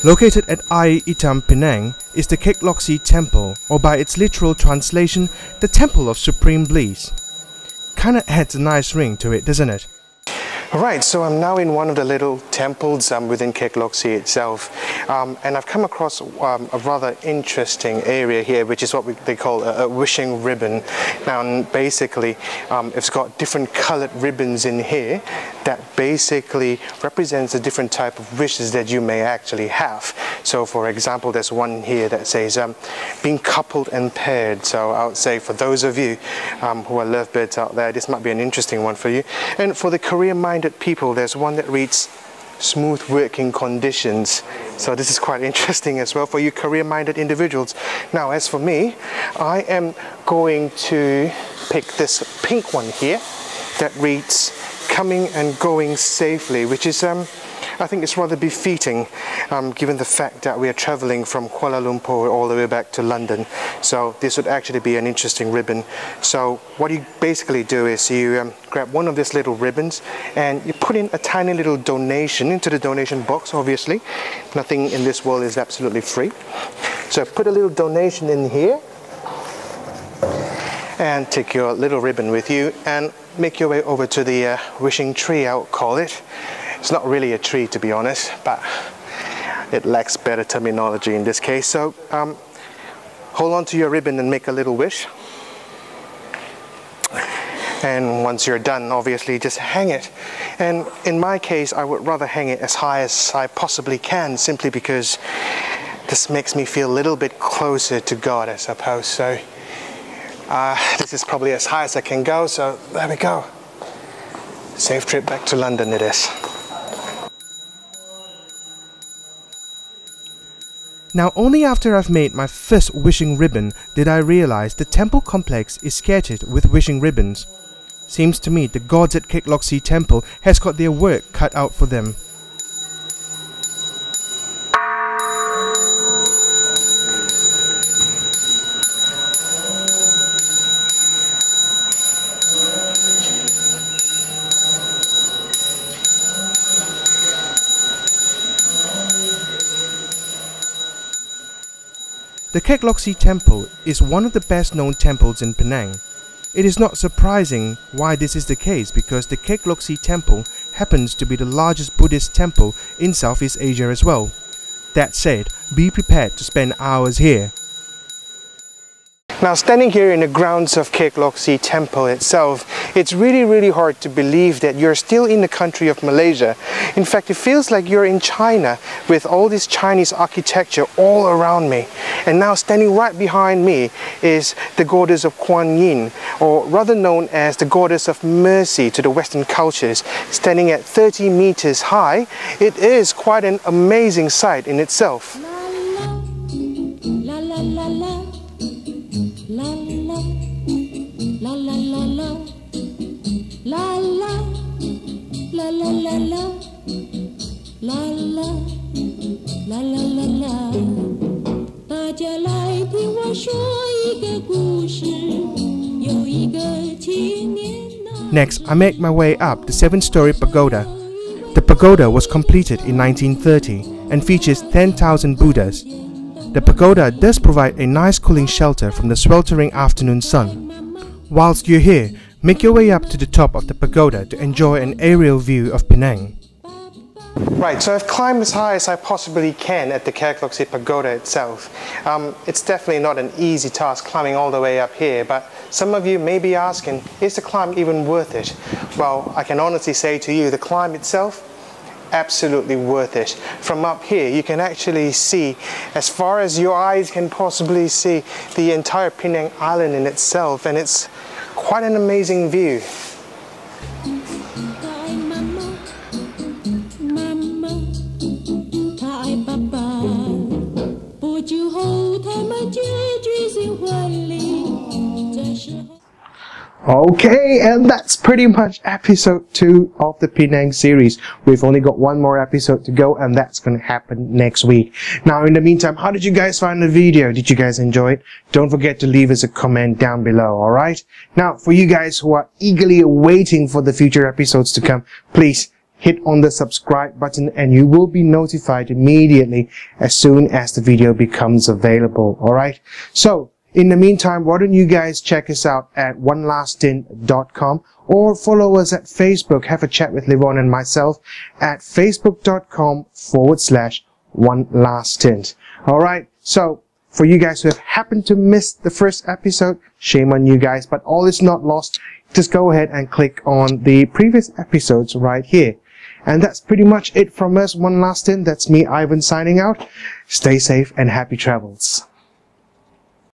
Located at Air Itam, Penang, is the Kek Lok Si temple, or by its literal translation, the Temple of Supreme Bliss. Kinda adds a nice ring to it, doesn't it? Right, so I'm now in one of the little temples within Kek Lok Si itself, and I've come across a rather interesting area here, which is what they call a wishing ribbon. Now, basically, it's got different colored ribbons in here that basically represents the different type of wishes that you may actually have. So, for example, there's one here that says being coupled and paired. So, I would say for those of you who are lovebirds out there, this might be an interesting one for you. And for the career-minded people, there's one that reads smooth working conditions. So this is quite interesting as well for you career-minded individuals. Now, as for me, I am going to pick this pink one here that reads coming and going safely, which is I think it's rather befitting given the fact that we are traveling from Kuala Lumpur all the way back to London. So this would actually be an interesting ribbon. So what you basically do is you grab one of these little ribbons and you put in a tiny little donation into the donation box. Obviously, nothing in this world is absolutely free. So put a little donation in here and take your little ribbon with you and make your way over to the wishing tree, I would call it. It's not really a tree, to be honest, but it lacks better terminology in this case. So hold on to your ribbon and make a little wish. And once you're done, obviously just hang it. And in my case, I would rather hang it as high as I possibly can, simply because this makes me feel a little bit closer to God, I suppose. So this is probably as high as I can go, so there we go. Safe trip back to London it is. Now, only after I've made my first wishing ribbon did I realize the temple complex is scattered with wishing ribbons. Seems to me the gods at Kek Lok Si temple has got their work cut out for them. The Kek Lok Si temple is one of the best known temples in Penang. It is not surprising why this is the case, because the Kek Lok Si temple happens to be the largest Buddhist temple in Southeast Asia as well. That said, be prepared to spend hours here. Now, standing here in the grounds of Kek Lok Si temple itself, it's really hard to believe that you're still in the country of Malaysia. In fact, it feels like you're in China with all this Chinese architecture all around me. And now standing right behind me is the goddess of Kuan Yin, or rather known as the goddess of mercy to the Western cultures. Standing at 30 meters high, it is quite an amazing sight in itself. Next, I make my way up the 7-story pagoda. The pagoda was completed in 1930 and features 10,000 Buddhas. The pagoda does provide a nice cooling shelter from the sweltering afternoon sun. Whilst you're here, make your way up to the top of the pagoda to enjoy an aerial view of Penang. Right, so I've climbed as high as I possibly can at the Kek Lok Si pagoda itself. It's definitely not an easy task climbing all the way up here, but some of you may be asking, is the climb even worth it? Well, I can honestly say to you, the climb itself, absolutely worth it. From up here, you can actually see, as far as your eyes can possibly see, the entire Penang Island in itself, and it's quite an amazing view. Okay, and that's pretty much episode 2 of the Penang series. We've only got one more episode to go, and that's going to happen next week. Now, in the meantime, how did you guys find the video? Did you guys enjoy it? Don't forget to leave us a comment down below, alright? Now, for you guys who are eagerly waiting for the future episodes to come, please hit on the subscribe button and you will be notified immediately as soon as the video becomes available. Alright, so in the meantime, why don't you guys check us out at onelaststint.com or follow us at Facebook. Have a chat with Lyvonn and myself at facebook.com/onelaststint. Alright, so for you guys who have happened to miss the first episode, shame on you guys, but all is not lost. Just go ahead and click on the previous episodes right here. And that's pretty much it from us, One Last Stint. That's me, Ivan, signing out. Stay safe and happy travels.